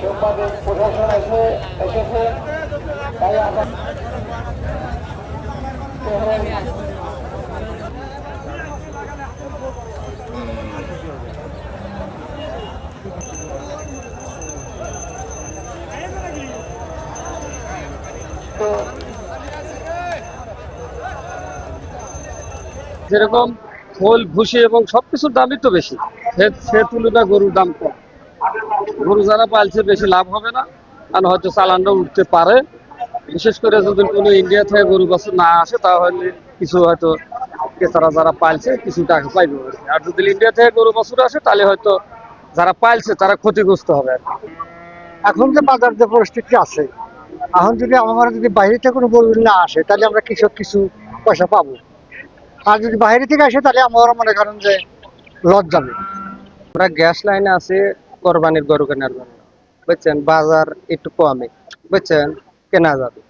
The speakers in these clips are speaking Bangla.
সাংবাদিক প্রশাসন এসেছে, তাই আমরা যেরকম খোল ভুসি এবং সবকিছুর দামই তো বেশি, সে তুলনায় গরুর দাম কম। গরু যারা পালছে বেশি লাভ হবে না, কারণ হয়তো চালানটা উঠতে পারে। বিশেষ করে যদি কোনো ইন্ডিয়া থেকে গরু বাছুর না আসে, তাহলে কিছু হয়তো ক্রেতারা যারা পালছে কিছু টাকা পাইবে। আর যদি ইন্ডিয়া থেকে গরু বাছুর আসে, তাহলে হয়তো যারা পালছে তারা ক্ষতিগ্রস্ত হবে আর কি। এখন যে বাজার যে পরিস্থিতি আছে, এখন যদি আমার যদি বাইরে থেকে কোনো গরু না আসে, তাহলে আমরা কৃষক কিছু পয়সা পাবো। আর যদি বাইরে থেকে আসে, তাহলে আমরা মনে করেন যে লস যাবে। আমরা গ্যাস লাইনে আছি কোরবানির গরু কেনার জন্য, বুঝছেন, বাজার একটু কমে, বুঝছেন, কেনা যাবে,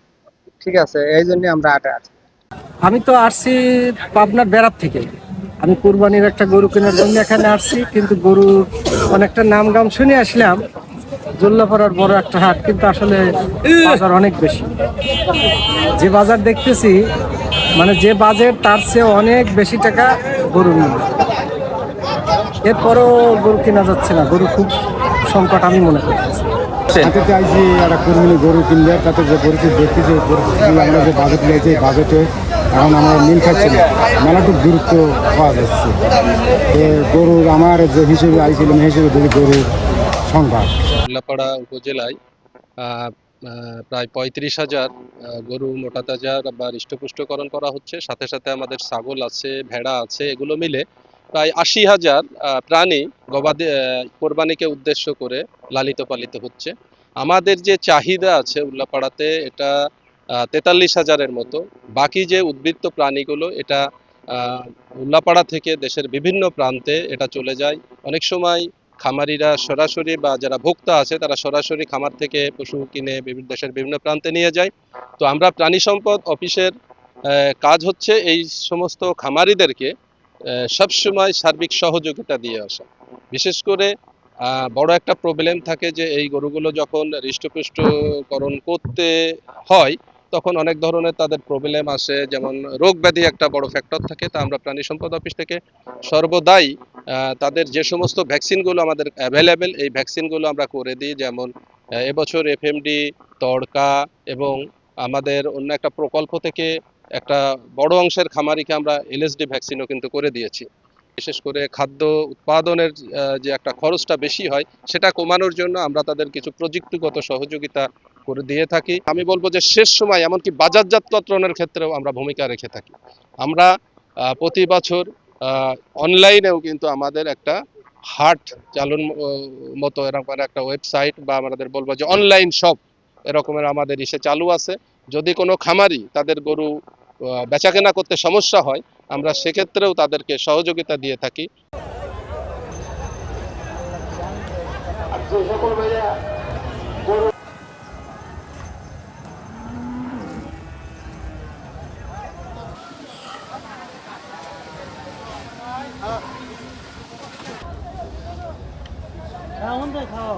ঠিক আছে, এই জন্য আমরা আটে আছি। আমি তো আসছি পাবনার বেড়ার থেকে। আমি কুরবানির একটা গরু কেনার জন্য এখানে আসছি, কিন্তু গরু অনেকটা নাম গাম শুনে আসলাম। জল্লাপাড়ার বড় একটা হাট, কিন্তু আসলে বাজার অনেক বেশি। যে বাজার দেখতেছি, মানে যে বাজেট তার চেয়ে অনেক বেশি টাকা গরু মূল্য। এরপরও গরু কেনা যাচ্ছে না, গরু খুব সংকট আমি মনে করতেছি। হাতে চাইছি একটা কুরবানি গরু কিনবে, তাতে যে পরিস্থিতি দেখতেছি, পরিস্থিতি আমরা যে বাজেট নিয়েছি, এই বাজেটে এখন আমরা মিল খাচ্ছি না, মেলাটুক গুরুত্ব পাওয়া যাচ্ছে। গরুর আমার যে হিসেবে আইছিলাম, হিসেবে যদি গরুর সংখ্যা উল্লাপাড়া উপজেলায় প্রায় ৩৫,০০০ গরু মোটা তাজা বা হৃষ্টপুষ্টকরণ করা হচ্ছে। সাথে সাথে আমাদের ছাগল আছে, ভেড়া আছে, এগুলো মিলে প্রায় ৮০,০০০ প্রাণী গবাদি কোরবানিকে উদ্দেশ্য করে লালিত পালিত হচ্ছে। আমাদের যে চাহিদা আছে উল্লাপাড়াতে, এটা ৪৩,০০০-এর মতো। বাকি যে উদ্বৃত্ত প্রাণীগুলো, এটা উল্লাপাড়া থেকে দেশের বিভিন্ন প্রান্তে এটা চলে যায়। অনেক সময় খামারিরা সরাসরি বা যারা ভোক্তা আছে তারা সরাসরি খামার থেকে পশু কিনে দেশের বিভিন্ন প্রান্তে নিয়ে যায়। তো আমরা প্রাণী সম্পদ অফিসের কাজ হচ্ছে এই সমস্ত খামারিদেরকে সবসময় সার্বিক সহযোগিতা দিয়ে আসা। বিশেষ করে বড় একটা প্রবলেম থাকে যে এই গরুগুলো যখন হৃষ্টপুষ্টকরণ করতে হয়, তখন অনেক ধরনের তাদের প্রবলেম আসে, যেমন রোগ ব্যাধি একটা বড় ফ্যাক্টর থাকে। তা আমরা প্রাণী সম্পদ অফিস থেকে সর্বদাই তাদের যে সমস্ত ভ্যাকসিনগুলো আমাদের অ্যাভেলেবেল, এই ভ্যাকসিনগুলো আমরা করে দিই। যেমন এবছর এফএমডি, তড়কা এবং আমাদের অন্য একটা প্রকল্প থেকে একটা বড় অংশের খামারিকে আমরা এলএসডি ভ্যাকসিনও কিন্তু করে দিয়েছি। বিশেষ করে খাদ্য উৎপাদনের যে একটা খরচটা বেশি হয়, সেটা কমানোর জন্য আমরা তাদের কিছু প্রযুক্তিগত সহযোগিতা করে দিয়ে থাকি। আমি বলবো যে শেষ সময় এমনকি বাজারজাতকরণের ক্ষেত্রেও আমরা ভূমিকা রেখে থাকি। আমরা প্রতি বছর অনলাইনেও কিন্তু আমাদের একটা হাট চালুর মতো এরকম একটা ওয়েবসাইট বা আমাদের বলবো যে অনলাইন শপ এরকমের আমাদের ইসে চালু আছে। যদি কোনো খামারি তাদের গরু বেচাকেনা করতে সমস্যা হয়, আমরা সেক্ষেত্রেও তাদেরকে সহযোগিতা দিয়ে থাকি। খাও